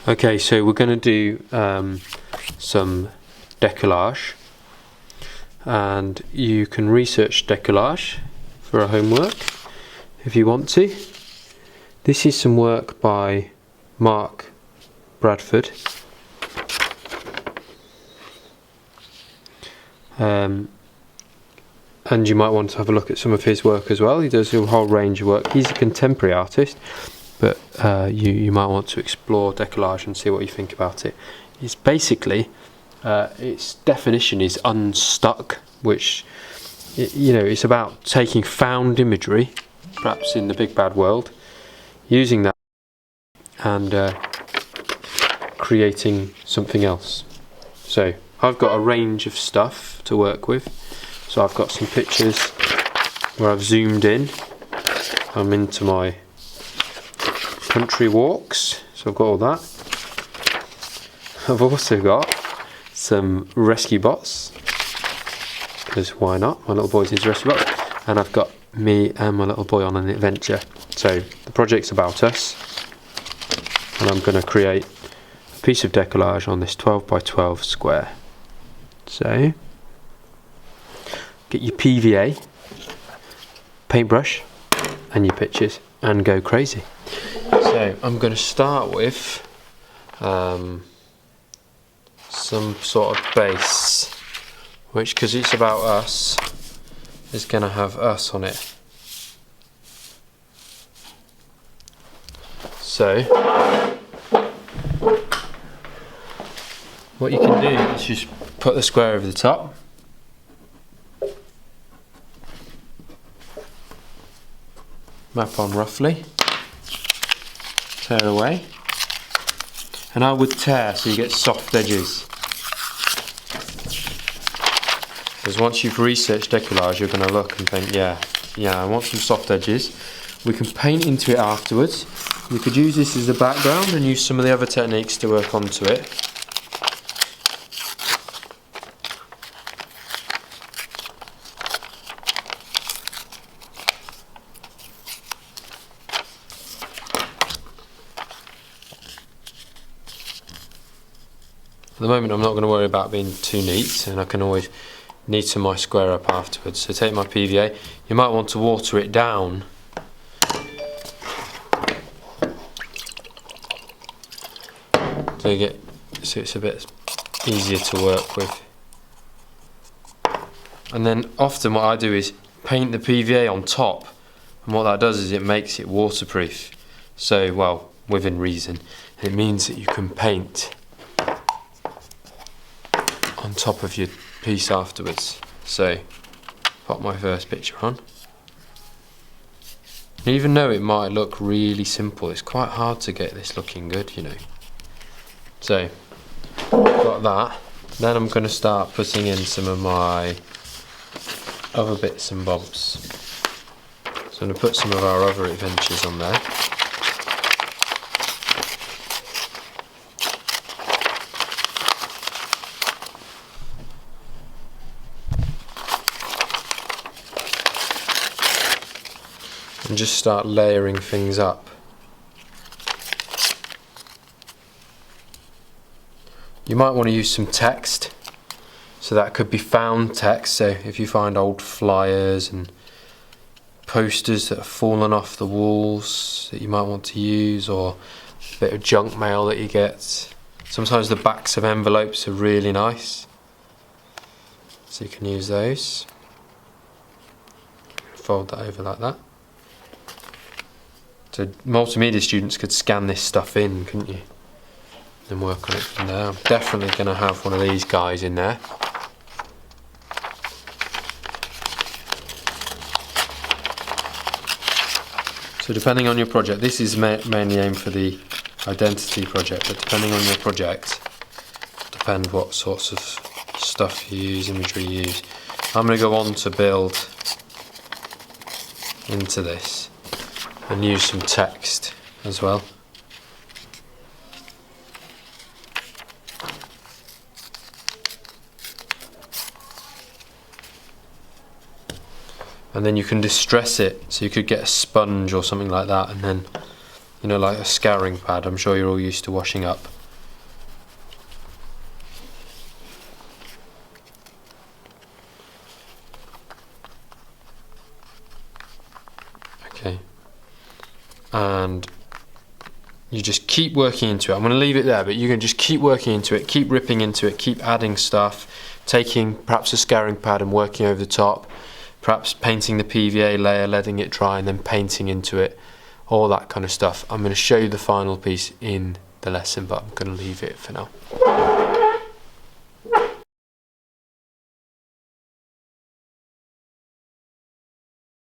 Okay, so we're going to do some decollage, and you can research decollage for a homework if you want to. This is some work by Mark Bradford. And you might want to have a look at some of his work as well. He does a whole range of work. He's a contemporary artist, but you might want to explore decollage and see what you think about it. It's basically, its definition is unstuck, which, it's about taking found imagery, perhaps in the big bad world, using that and creating something else. So I've got a range of stuff to work with. So I've got some pictures where I've zoomed in. I'm into my country walks, so I've got all that. I've also got some rescue bots, because why not? My little boy's his rescue bot. And I've got me and my little boy on an adventure. So the project's about us, and I'm going to create a piece of decollage on this 12 by 12 square. So get your PVA, paintbrush, and your pictures, and go crazy. So I'm going to start with some sort of base, which, because it's about us, is going to have us on it. So what you can do is just put the square over the top. Map on roughly, tear away, and I would tear so you get soft edges, because once you've researched decollage you're going to look and think, yeah I want some soft edges. We can paint into it afterwards. We could use this as a background and use some of the other techniques to work onto it. At the moment I'm not going to worry about being too neat, and I can always neaten my square up afterwards. So take my PVA, you might want to water it down so it's a bit easier to work with. And then often what I do is paint the PVA on top, and what that does is it makes it waterproof. So, well, within reason, it means that you can paint on top of your piece afterwards. So pop my first picture on. Even though it might look really simple, it's quite hard to get this looking good, So got that. Then I'm going to start putting in some of my other bits and bobs. So I'm going to put some of our other adventures on there. And just start layering things up. You might want to use some text, so that could be found text. So if you find old flyers and posters that have fallen off the walls that you might want to use, or a bit of junk mail that you get. Sometimes the backs of envelopes are really nice, so you can use those. Fold that over like that. So multimedia students could scan this stuff in, couldn't you? And work on it from there. I'm definitely going to have one of these guys in there. So depending on your project, this is mainly aimed for the identity project, but depending on your project, depend what sorts of stuff you use, imagery you use. I'm going to go on to build into this and use some text as well. And then you can distress it, so you could get a sponge or something like that, and then, like a scouring pad, I'm sure you're all used to washing up Okay. And you just keep working into it. I'm going to leave it there, but you can just keep working into it, keep ripping into it, keep adding stuff, taking perhaps a scouring pad and working over the top, perhaps painting the PVA layer, letting it dry, and then painting into it, all that kind of stuff. I'm going to show you the final piece in the lesson, but I'm going to leave it for now.